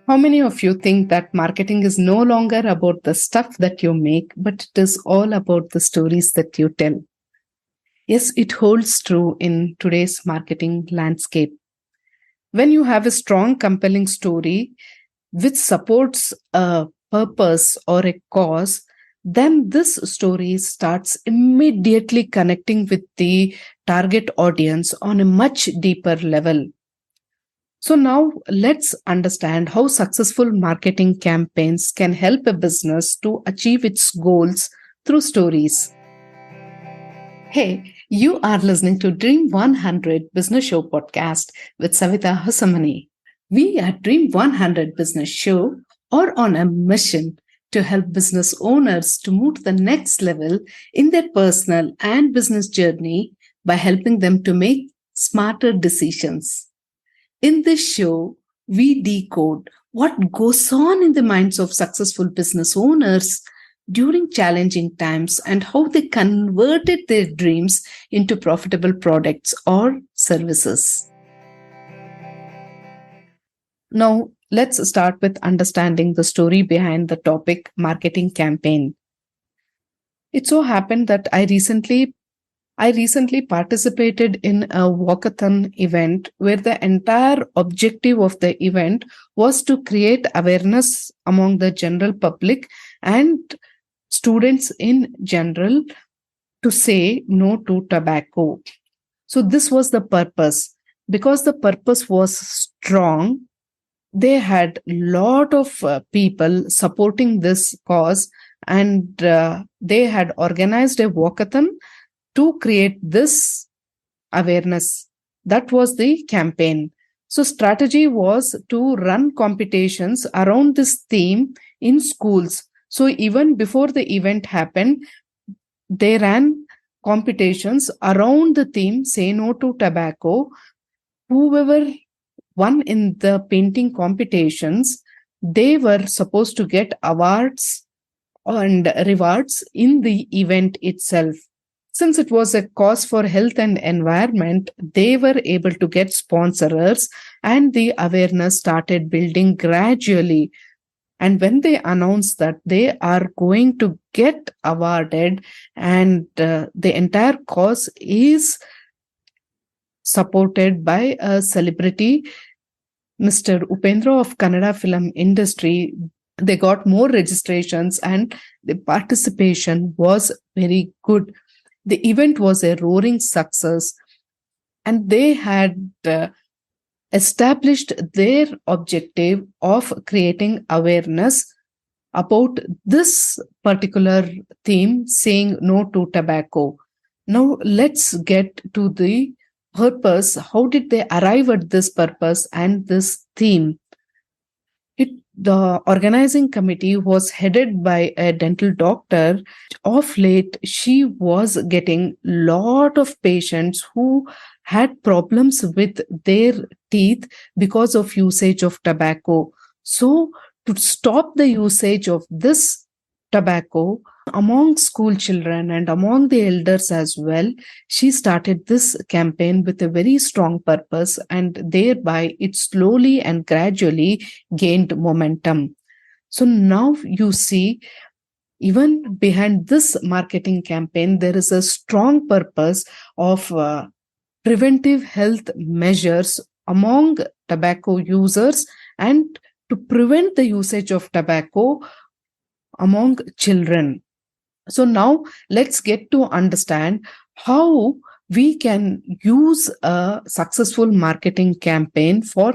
How many of you think that marketing is no longer about the stuff that you make, but it is all about the stories that you tell? Yes, it holds true in today's marketing landscape. When you have a strong, compelling story which supports a purpose or a cause, then this story starts immediately connecting with the target audience on a much deeper level. So, now let's understand how successful marketing campaigns can help a business to achieve its goals through stories. Hey, you are listening to Dream 100 Business Show podcast with Savitha Hosamane. We at Dream 100 Business Show are on a mission to help business owners to move to the next level in their personal and business journey by helping them to make smarter decisions. In this show, we decode what goes on in the minds of successful business owners during challenging times and how they converted their dreams into profitable products or services. Now, let's start with understanding the story behind the topic marketing campaign. It so happened that I recently participated in a walkathon event where the entire objective of the event was to create awareness among the general public and students in general to say no to tobacco. So, this was the purpose. Because the purpose was strong, they had lot of people supporting this cause, and they had organized a walkathon to create this awareness. That was the campaign. So, strategy was to run competitions around this theme in schools. So, even before the event happened, they ran competitions around the theme Say No to Tobacco. Whoever won in the painting competitions, they were supposed to get awards and rewards in the event itself. Since it was a cause for health and environment, they were able to get sponsors and the awareness started building gradually. And when they announced that they are going to get awarded and the entire cause is supported by a celebrity, Mr. Upendra of Kannada film industry, they got more registrations and the participation was very good. The event was a roaring success, and they had established their objective of creating awareness about this particular theme, saying no to tobacco. Now, let's get to the purpose. How did they arrive at this purpose and this theme? The organizing committee was headed by a dental doctor. Of late, she was getting lot of patients who had problems with their teeth because of usage of tobacco. So, to stop the usage of this tobacco among school children and among the elders as well, she started this campaign with a very strong purpose, and thereby it slowly and gradually gained momentum. So now you see, even behind this marketing campaign, there is a strong purpose of preventive health measures among tobacco users and to prevent the usage of tobacco among children. So now let's get to understand how we can use a successful marketing campaign for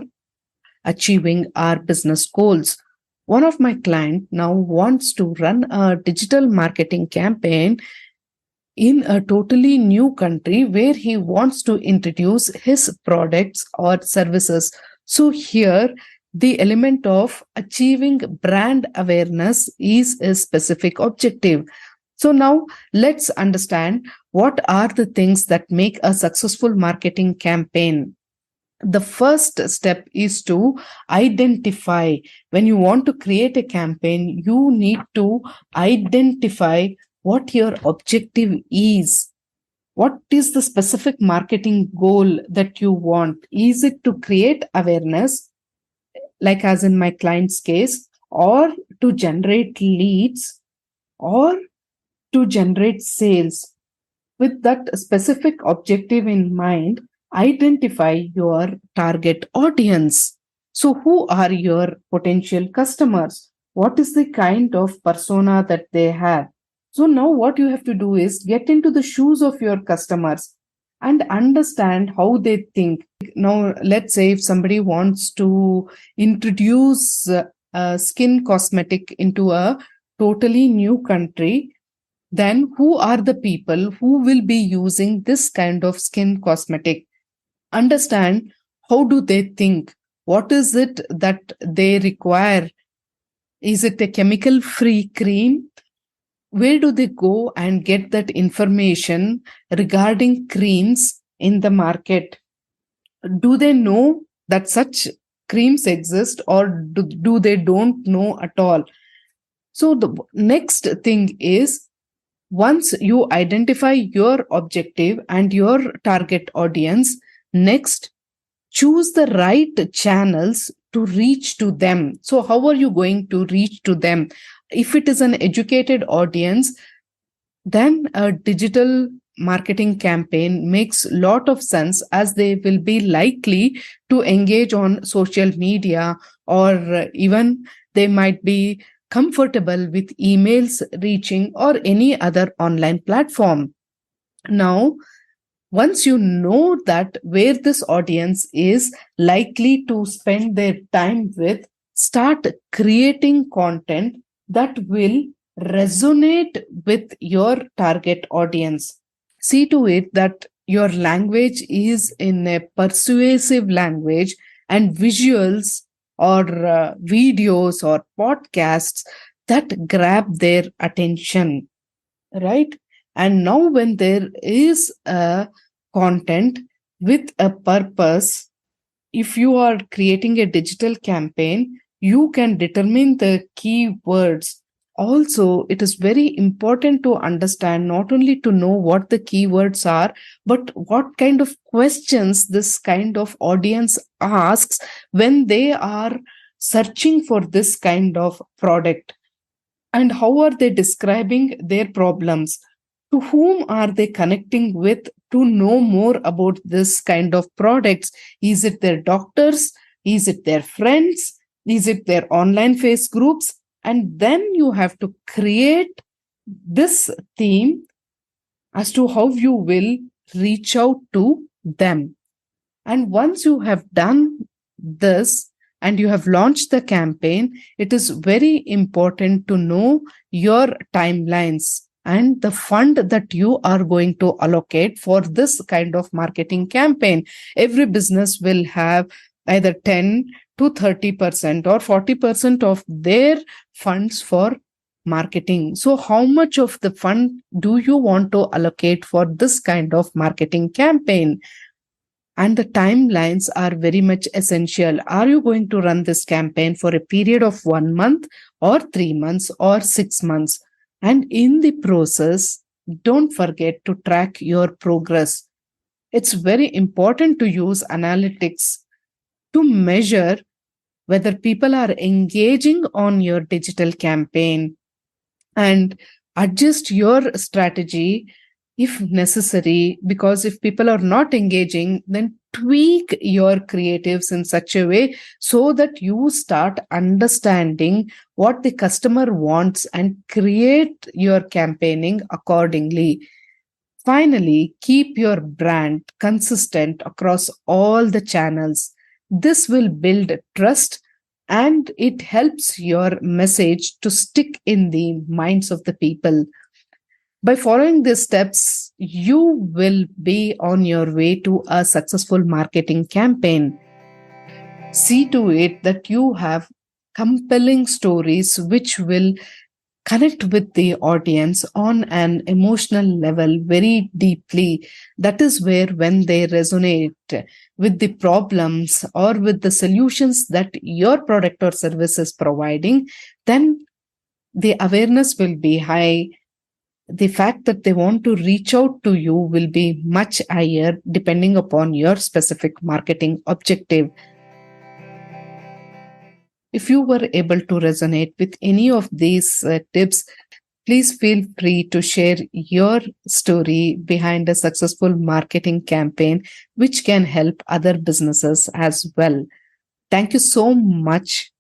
achieving our business goals. One of my clients now wants to run a digital marketing campaign in a totally new country where he wants to introduce his products or services. So here, the element of achieving brand awareness is a specific objective. So now let's understand what are the things that make a successful marketing campaign. The first step is to identify. When you want to create a campaign, you need to identify what your objective is. What is the specific marketing goal that you want? Is it to create awareness? like as in my client's case, or to generate leads, or to generate sales. With that specific objective in mind, identify your target audience. So, who are your potential customers? What is the kind of persona that they have? So, now what you have to do is get into the shoes of your customers and understand how they think. Now, let's say if somebody wants to introduce a skin cosmetic into a totally new country, then who are the people who will be using this kind of skin cosmetic? Understand how do they think? What is it that they require? Is it a chemical free cream? Where do they go and get that information regarding creams in the market? Do they know that such creams exist, or do they don't know at all? So the next thing is, once you identify your objective and your target audience, next choose the right channels to reach to them. So how are you going to reach to them? If it is an educated audience, then a digital marketing campaign makes a lot of sense, as they will be likely to engage on social media, or even they might be comfortable with emails reaching or any other online platform. Now, once you know that where this audience is likely to spend their time with, start creating content that will resonate with your target audience. See to it that your language is in a persuasive language, and visuals or videos or podcasts that grab their attention, right? And now when there is a content with a purpose, if you are creating a digital campaign, you can determine the keywords. Also, it is very important to understand, not only to know what the keywords are, but what kind of questions this kind of audience asks when they are searching for this kind of product, and how are they describing their problems, to whom are they connecting with to know more about this kind of products. Is it their doctors? Is it their friends? Is it their online face groups? And then you have to create this theme as to how you will reach out to them. And once you have done this and you have launched the campaign, it is very important to know your timelines and the fund that you are going to allocate for this kind of marketing campaign. Every business will have either 10 to 30% or 40% of their funds for marketing. So, how much of the fund do you want to allocate for this kind of marketing campaign? And the timelines are very much essential. Are you going to run this campaign for a period of 1 month, or 3 months, or 6 months? And in the process, don't forget to track your progress. It's very important to use analytics to measure whether people are engaging on your digital campaign, and adjust your strategy if necessary. Because if people are not engaging, then tweak your creatives in such a way so that you start understanding what the customer wants and create your campaigning accordingly. Finally, keep your brand consistent across all the channels. This will build trust, and it helps your message to stick in the minds of the people. By following these steps, you will be on your way to a successful marketing campaign. See to it that you have compelling stories which will connect with the audience on an emotional level very deeply. That is where, when they resonate with the problems or with the solutions that your product or service is providing, then the awareness will be high. The fact that they want to reach out to you will be much higher depending upon your specific marketing objective. If you were able to resonate with any of these tips, please feel free to share your story behind a successful marketing campaign, which can help other businesses as well. Thank you so much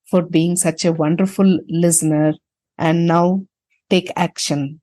for being such a wonderful listener. And now take action.